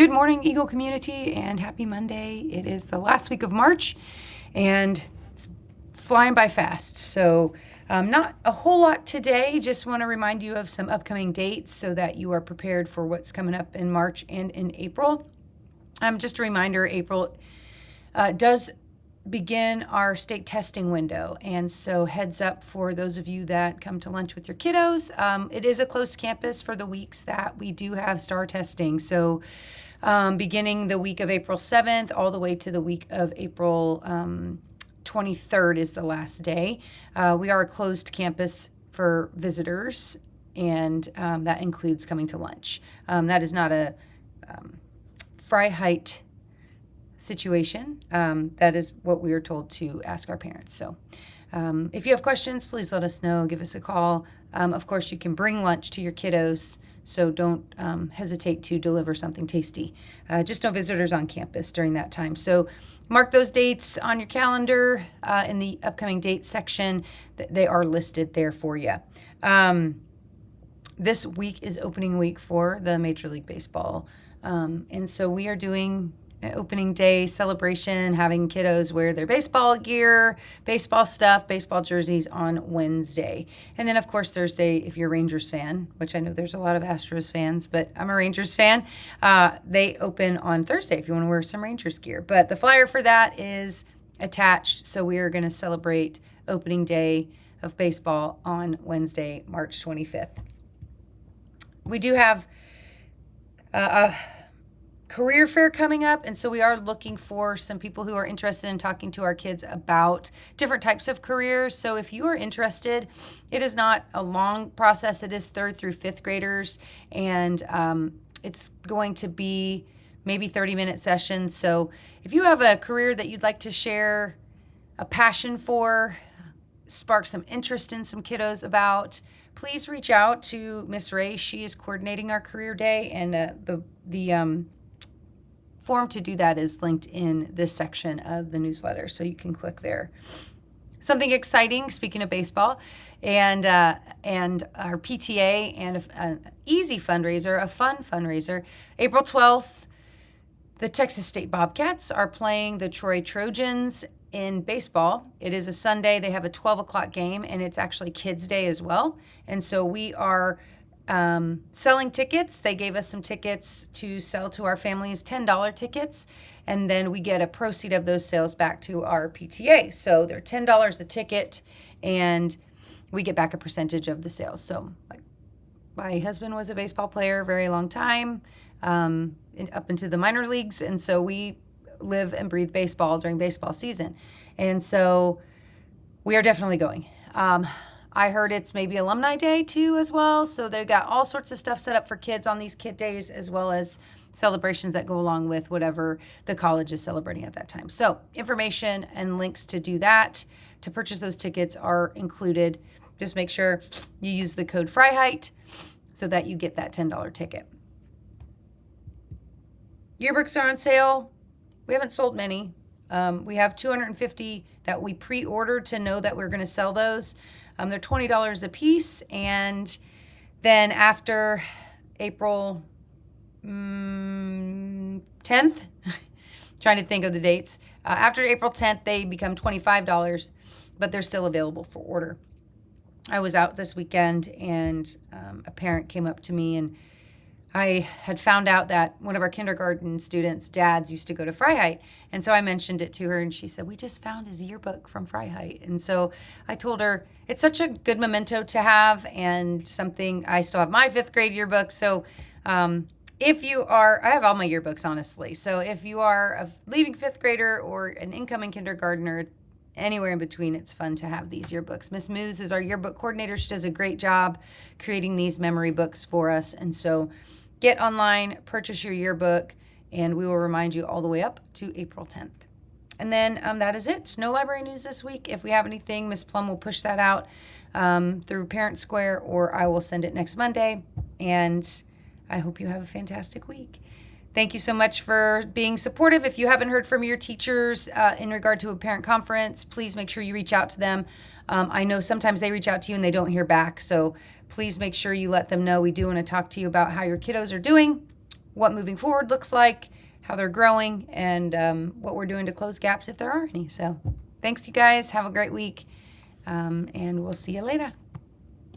Good morning, Eagle community, and happy Monday. It is the last week of March, and it's flying by fast. So, not a whole lot today. Just want to remind you of some upcoming dates so that you are prepared for what's coming up in March and in April. Just a reminder, April does begin our state testing window. And so heads up for those of you that come to lunch with your kiddos. It is a closed campus for the weeks that we do have STAR testing. So beginning the week of April 7th all the way to the week of April 23rd is the last day. We are a closed campus for visitors, and that includes coming to lunch. That is not a Freiheit situation. That is what we are told to ask our parents. So if you have questions, please let us know. Give us a call. Of course, you can bring lunch to your kiddos, so don't hesitate to deliver something tasty. Just no visitors on campus during that time. So mark those dates on your calendar in the upcoming dates section. They are listed there for you. This week is opening week for the Major League Baseball. And so we are doing opening day celebration, having kiddos wear their baseball gear, baseball stuff, baseball jerseys on Wednesday. And then, of course, Thursday, if you're a Rangers fan, which I know there's a lot of Astros fans, but I'm a Rangers fan, they open on Thursday if you want to wear some Rangers gear. But the flyer for that is attached, so we are going to celebrate opening day of baseball on Wednesday, March 25th. We do have a career fair coming up, and so we are looking for some people who are interested in talking to our kids about different types of careers. So if you are interested, it is not a long process. It is 3rd through 5th graders, and it's going to be maybe 30-minute sessions. So if you have a career that you'd like to share a passion for, spark some interest in some kiddos about, please reach out to Miss Ray. She is coordinating our career day, and the form to do that is linked in this section of the newsletter, so you can click there. Something exciting, speaking of baseball, and our PTA and an easy fundraiser, a fun fundraiser. April 12th, the Texas State Bobcats are playing the Troy Trojans in baseball. It is a Sunday. They have a 12 o'clock game, and it's actually Kids Day as well. And so we are selling tickets. They gave us some tickets to sell to our families, $10 tickets, and then we get a proceed of those sales back to our PTA. So they're $10 a ticket, and we get back a percentage of the sales. So like, my husband was a baseball player a very long time, up into the minor leagues, and so we live and breathe baseball during baseball season. And so we are definitely going. I heard it's maybe Alumni Day too as well. So they've got all sorts of stuff set up for kids on these kid days, as well as celebrations that go along with whatever the college is celebrating at that time. So information and links to do that, to purchase those tickets, are included. Just make sure you use the code Freiheit so that you get that $10 ticket. Yearbooks are on sale. We haven't sold many. We have 250 that we pre-ordered to know that we're going to sell those. They're $20 a piece, and then after April 10th, trying to think of the dates, after April 10th, they become $25, but they're still available for order. I was out this weekend, and a parent came up to me, and I had found out that one of our kindergarten students' dads used to go to Freiheit. And so I mentioned it to her, and she said, we just found his yearbook from Freiheit. And so I told her, it's such a good memento to have, and something, I still have my 5th grade yearbook. So if you are, I have all my yearbooks, honestly. So if you are a leaving 5th grader or an incoming kindergartner, anywhere in between, it's fun to have these yearbooks. Miss Moose is our yearbook coordinator. She does a great job creating these memory books for us. And so get online, purchase your yearbook, and we will remind you all the way up to April 10th. And then that is it. No library news this week. If we have anything, Miss Plum will push that out through Parent Square, or I will send it next Monday. And I hope you have a fantastic week. Thank you so much for being supportive. If you haven't heard from your teachers in regard to a parent conference, please make sure you reach out to them. I know sometimes they reach out to you and they don't hear back, so please make sure you let them know. We do want to talk to you about how your kiddos are doing. what moving forward looks like, how they're growing, and what we're doing to close gaps if there are any. So thanks, you guys. Have a great week, and we'll see you later.